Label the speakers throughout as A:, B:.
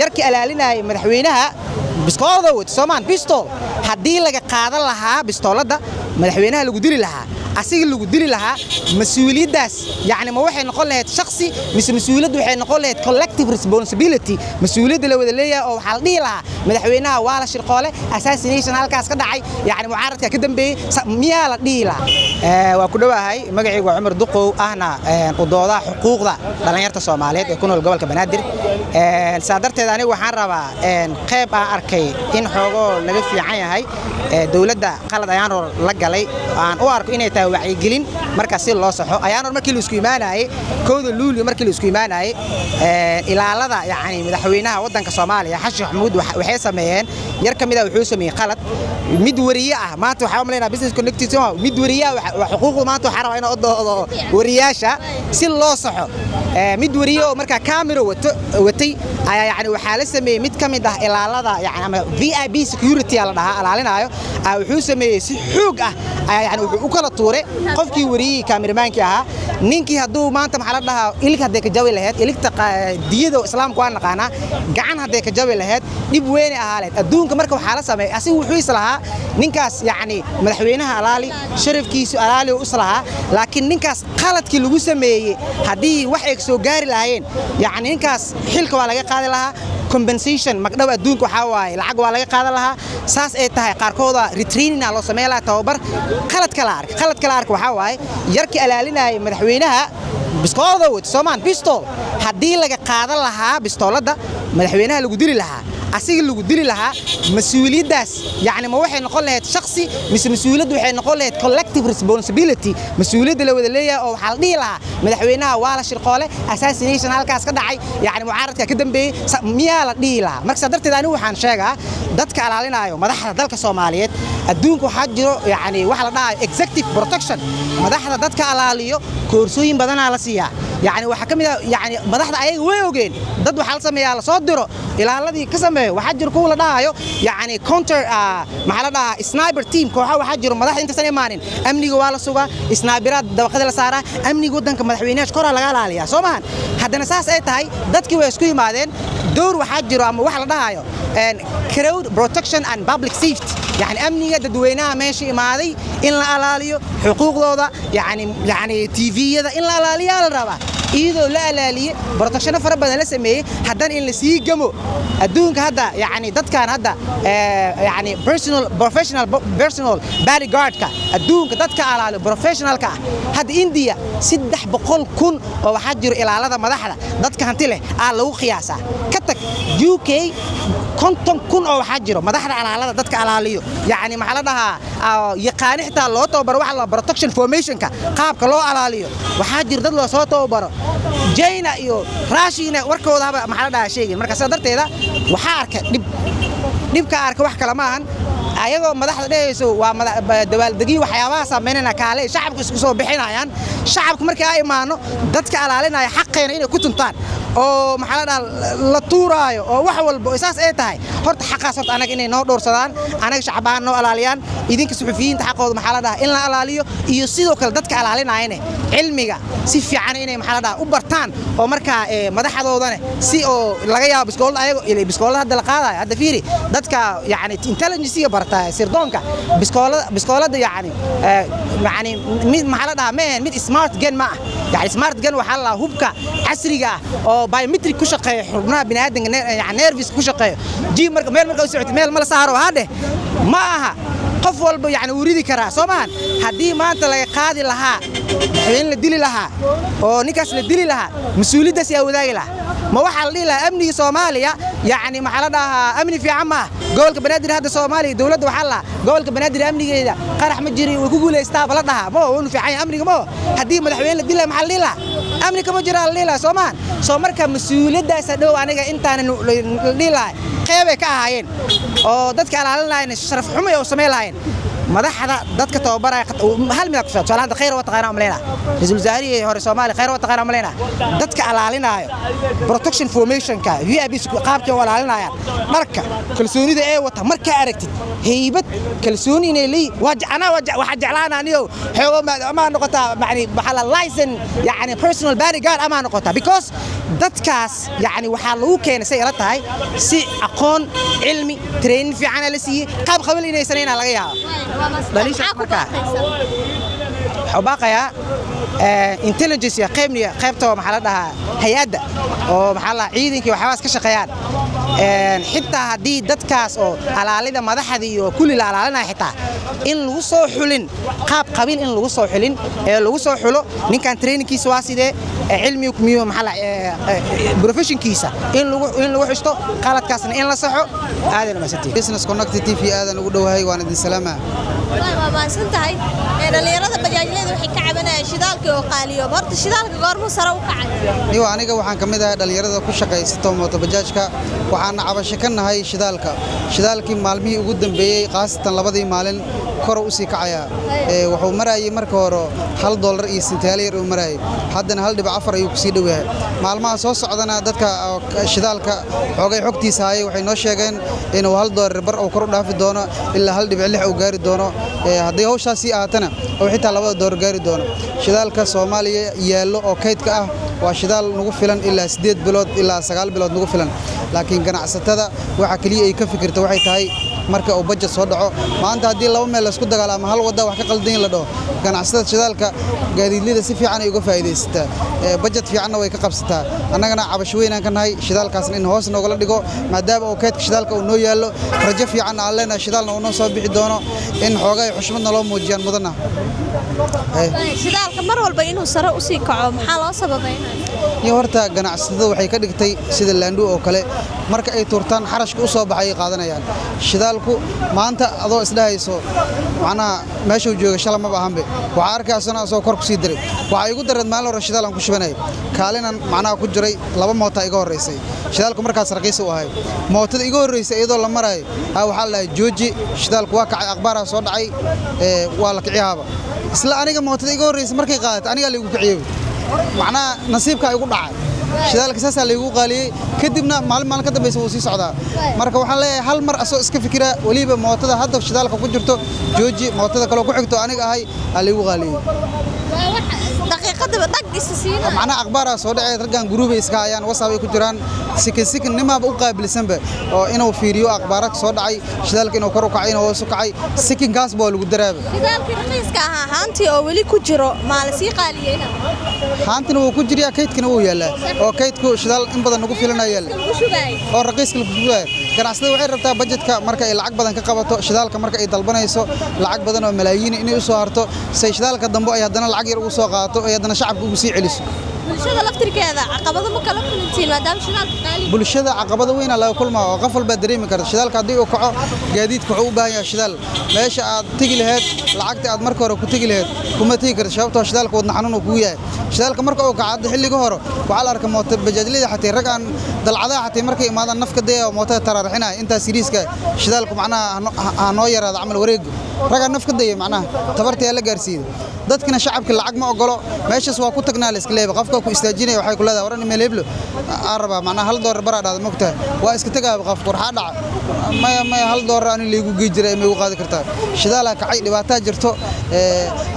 A: yarkii ilaalinaya madaxweynaha biskoolada wad Soomaan pistol hadii laga qaadan lahaa bistoolada madaxweynaha lagu dili lahaa asiga lagu dili lahaa mas'uuliyadaas yaani ma waxay noqon lahayd shakhsi mise mas'uuliyad waxay noqon lahayd collective responsibility mas'uuliyad la wada leeyahay oo waxa la dhihi lahaa madaxweynaha waa la shirqoole assassination halkaas ka dhacay yaani mucaaradka ka dambeeyay miyaa la dhihi lahaa waa ku dhawahay magacaygu waa Cumar Duqow ahna u dooda xuquuqda dhalinyarada Soomaaliyeed ee ku nool gobolka Banaadir saadarteeda anigu waxaan rabaa qayb aan arkay in xoogo laga fiican yahay dawladda qalad ayaan la galay aan u arko inay tahay wacyigelin marka si loo saxo ayaan markii la isku iimaanay kooda luuli markii la isku iimaanay ilaalada yaani madaxweynaha wadanka Soomaaliya Xashi Maxamuud waxay sameeyeen yar kamid ah wuxuu sameeyay qalad mid wariye ah maanta waxa umaleynaa business connected mid wariye xuquuqda maanta waxa rabaa inuu doodo wariyaasha si loo saxo mid wariye oo marka camera watay ayaa yaani waxa la sameeyay mid kamid ah ilaalada yaani ama VIP security la dhahaa ilaalinayo wuxuu sameeyay si xoog ah يعني وكلا طورة قف كي وري كاميرمان كيها نينكي هدو ما أنت محل لها إلك هديك الجو لهات إلك ديده إسلام قانا قانا جعان هديك الجو لهات نبوين أهالت الدون كمركب حالة سماء أسيو حويس لها نينكاس يعني مدحوينها علالي شرف كيس علالي وصلها لكن نينكاس قالت كي لجوس سماء هدي وحيك سو جاري لهين يعني نينكاس حلك ولا قاعد لها compensation مقدار الدون كحواي العقب ولا قاعد لها ساس إتها قاركودا retraining على سماء توبر خلت كلارك وحواي يركي إلالينا مدحوينها biskoolada wad Soomaan pistol hadii laga qaadan lahaa bistoolada madaxweynaha lagu dili lahaa asiga lagu dili lahaa mas'uuliyadaas yaani ma waxay noqon lahayd shakhsi mise mas'uuliyad waxay noqon lahayd collective responsibility mas'uuliyad la wada leeyahay oo waxa la dhihi lahaa madaxweynaha waa la shirqoole assassination halkaas ka dhacay yaani mucaaradka ka dambeeyay miyaa la dhihi lahaa marka sadarteeda anigu waxaan sheegaa dadka ilaalinayo madaxda dalka Soomaaliyeed adduunka waxa jiro yaani waxa la dhahaa executive protection madaxda dadka ilaaliyo koorsooyin badan la siiyaa يعني waxa kamid yani madaxda ayaga way ogeen dad waxa la sameeyaa la soo diro ilaaladii ka sameeyo waxa jir ku la dhaayo yani counter maxaa la dhahaa sniper team kooxa waxa jiro madaxda inta sanay maanin amniga waa la sugaa sniperaad dabaqada la saaraa amniga wadanka madaxweynaha kor laga ilaaliyaa Soomaan haddana saas ay tahay dadkii way isku yimaadeen door waxa jiro ama waxa la dhahayo crowd protection and public safety يعني أمنية dadweynaha meesha imaaday in la ilaaliyo xuquuqdooda yani TV yada in la ilaaliyo la rabaa iyadoo la ilaaliyo protection fara badan la sameeyay hadan in la sii gamo adduunka hadda yani dadkan hadda yani personal bodyguard ka adduunka dadka ilaaliyo professional ka hadda India 300,000 oo waxa jiro ilaalada madaxda dadka hanti leh lagu qiyaasa ka tag UK 50,000 oo waxa jiro madaxda ilaalada dadka ilaaliyo يعني maxaa la dhahaa yaqaan xitaa loo tababaro waxa la protection formation ka qaabka loo ilaaliyo waxa jir dad loo soo tababaro China iyo Russia warkooda maxaa la dhahaa sheegin marka sadarteeda waxa arka dibka arka wax kala maahan ayagoo madaxda dheeyso waa dawaaldegi waxyaabaha sameynayna kaale shacabku isku soo bixinayaan shacabku markii ay imaano dadka ilaalinaya xaqeena inay ku tuntaan oo maxaa la dhahaa la tuuraayo oo wax walba isaas ay tahay horta xaqaas horta anaga inay noo dhowrsadaan anaga shacabaan noo ilaaliyaan idinka suxufiyiinta xaqooda maxaa la dhahaa in la ilaaliyo iyo sidoo kale dadka ilaalinayna cilmiga si fiican inay maxaa la dhahaa u bartaan oo marka madaxdoodana si oo laga yaabo biskoolada ayaga ilaa biskoolada hadda la qaadayo hadda fiiri dadka yani intelligence barta sirdoonka biskoolada yani maxaa la dhahaa mid smart gun ma يعني smart gun waxa la hubka casriga oo biometric ku shaqeeyo xubnaha bini'aadanka yani nervous ku shaqeeyo jii marka meel u socotay meel ma la saaro hadhe ma aha qof walba yani uridi kara Soomaan hadii maanta laga qaadi lahaa in la dili lahaa oo ninkaas la dili lahaa mas'uuliyadaas yaa wadaagi lahaa ما واحد ليلا أمني سوماليا يعني محلها أمني في عمه قولك بنادر هذا سومالي دولة وحلا قولك بنادر أمني كذا قرح مجري ويقول يستاف لها مو هو في حي أمني مو هدي مدحوين للدلة محل ليلا أمني كم جرى الليلة سومان سومر كمسؤولية ده سدوا أنا أنت أنا ليلا قيبة كهاين أو دتك على الله إن الشرف حمي أو سميلاين مدحها دتك توبرة هل من أقصد سؤال هذا خير وتغير عملنا نزول زهري هو الصومالي خير وتغير عملنا دتك على علينا protection formation كا هي أبي قابك ولا علينا يعني مركة كلسوني ده إيه وتمركة أركتي هيبت كلسوني نلي أنا واحد جعلنا نيو هو ما نقطة يعني بحال اللايسن يعني personal bodyguard أما نقطة because dadkaas yani waxaa lagu keenay say ila tahay si aqoon cilmi training fiican la siiyay qaab qabil inaysan laga yaabo dhaliisha markaa xubaqaya intelligence ya qaybta maxaa la dhahaa hay'adda oo maxaa la ciidankii waxaas ka shaqeeyaan xitaa hadii dadkaas oo alaalida madaxda iyo kulli la alaalinay xitaa in lagu soo xulin qaab qabiil in lagu soo xulin ee lagu soo xulo ninkan trainingkiisa waa sidee cilmi miyo maxaa la professionkiisa in lagu xusto qaladkaasna in la saxo aadan ma sitay
B: business connected TV aadan ugu dhawahay waan idin salaama
C: waa santahay dhalinyarada bajaajyada waxay ka cabanayaan shidaalka oo qaaliyo horta shidaalka goorma sare u kacay
B: iyo aniga waxaan kamid ahay dhalinyarada ku shaqeysta mooto bajaajka waxaan cabasho ka nahay shidaalkii maalmihii ugu dambeeyay qaasatan labadii maalin kor u sii kacaya wuxuu marayay marka hore $1 iyo sentaal yar uu marayay haddana 1.4 ayuu ku sii dhawahay maalmaha soo socdana dadka shidaalka xoogay xogtiisa hayay waxay noo sheegeen inuu $1 bar oo kor u dhaafi doono ilaa 1.6 uu gaari doono haddii hawshaasi ahaatana oo xitaa $2 gaari doono shidaalka Soomaaliya yaalo oo kaydka ah waa shidaal nagu filan ilaa 8 bilood ilaa 9 bilood nagu filan laakiin ganacsatada waxa kaliya ay ka fikirto waxay tahay marka uu budget soo dhaco maanta hadii laba meel la isku dagaalamo hal wada wax ka qaldan la dhaho ganacsatada shidaalka gaadiidlida si fiican ay uga faa'iideystaa budget fiicanna way ka qabsataa annagana cabasho weyn aan ka nahay shidaalkaasna in hoos nooga dhigo maadaama uu kaydka shidaalka uu noo yaalo rajo fiican aan leenahay shidaalna uu noo soo bixi doono in xoogay xushmadna loo muujiyaan mudana
C: shidaalka mar walba inuu sare u sii kaco maxaa loo sababeynaa
B: iyo horta ganacsatada waxay ka dhigtay sida laandhu oo kale marka ay turtaan xarashka u soo baxay qaadanayaan shidaalku maanta adoo isdhahayso macnaha meesha uu jooga shalay ma baahanbe waxa arkaasana soo kor ku sii diray waxa igu dareed maalin hore shidaal aan ku shubanay kaalinan macnaha ku jiray laba moota iga horeysay shidaalku markaas raqiis u ahay mootada iga horeysay iyadoo la maray waxa la jooji shidaalku waa kacay aqbaara soo dhacay waa la kiciyaaba isla aniga mootada iga horeysay markay qaadatay aniga la igu kiciyay macnaha nasiibka igu dhacay shidaalka saas la igu qaaliyay kadibna maalin ka dambeysay uu sii socdaa marka waxaan leeyahay hal mar asoo iska fikira waliba mootada hadda shidaalka ku jirto jooji mootada kale ku xigto aniga ahay la igu qaaliyay
C: daqiiqada dag isisiina
B: macnaha aqbaara soo dhacay raggan group iska hayaan WhatsApp ay ku jiraan sikin nimaaba u qaabilsanba oo inuu fiiriyo aqbaarka soo dhacay shidaalka inuu kor u kacay inuu hoos u kacay sikinkaas baa lagu daraaba
C: shidaalka raqiiska ah haantii oo wali ku jiro maalsi qaaliyayna
B: haantina uu ku jiriya kaydkina uu yaalaa oo kaydku shidaal in badan ugu filanaya oo raqiiska lagu shubay ganacsatada waxay rabtaa budgetka marka ay lacag badan ka qabato shidaalka marka ay dalbanayso lacag badan oo malaayiin inay u soo harto say shidaalka dambe ay haddana lacag yar ugu soo qaato ay haddana shacabka ugu sii celiso
C: bulshada laftirkeeda caqabado ma kala kulantiin maadaama shidaalka qaali
B: bulshada caqabado weyn la kulmaa oo qof walba dareemi karto shidaalka hadii uu kaco gaadiidku wuxuu u baahan yahay shidaal meesha aad tagi lahayd lacagta aad marka hore ku tagi lahayd kuma tagi karto sababtoo shidaalka wadna xanuun uu kugu yahay shidaalka marka uu kaco xilliga hore waxa la arkaa mooto bajaajlida xataa rag aan dalcadaha xataa markay imaadaan nafka day oo mootada tararixinay inta siriiska shidaalku macnaha noo yaraado amal wareeg raga nafka day macnaha tabartii la gaarsiiyay dadkina shacabka lacag ma ogolo meeshaas waa ku tagnaa la iska leeyahay qofka ku istaajinay waxay ku leedahay waran meel heblo arba macnaha $1 bar aad mogtaa waa iska tagaa qof qorxa dhac ma $1 aan leeyahay ugu jiray ma ugu qaadi kartaa shidaala kacay dhibaato jirto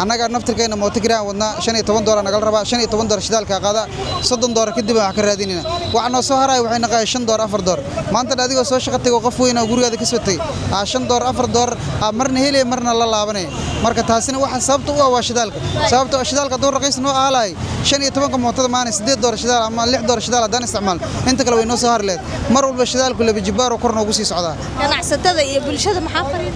B: annaga naftirkeena mooto kiraan wadnaa $15 nagal rabaa $15 shidaalka qaada $30 kadib wax ka raadinayna waxa noo soo haray waxay naqay $5 $4 maanta adigoo soo shaqatay qof weyn oo gurigaada ka soo tagay $5 $4 marna helay marna la laabanay marka taasina waxa sababta u ah shidaalka sababtoo shidaalka doo raqiis noo ahalay 15 mootada maana $8 shidaal ama $6 shidaal hadaan isticmaal inta kale way noo soo harleed mar walba shidaalku la bijibaaro kor noogu sii socdaa
C: ganacsatada iyo bulshada maxaa fariin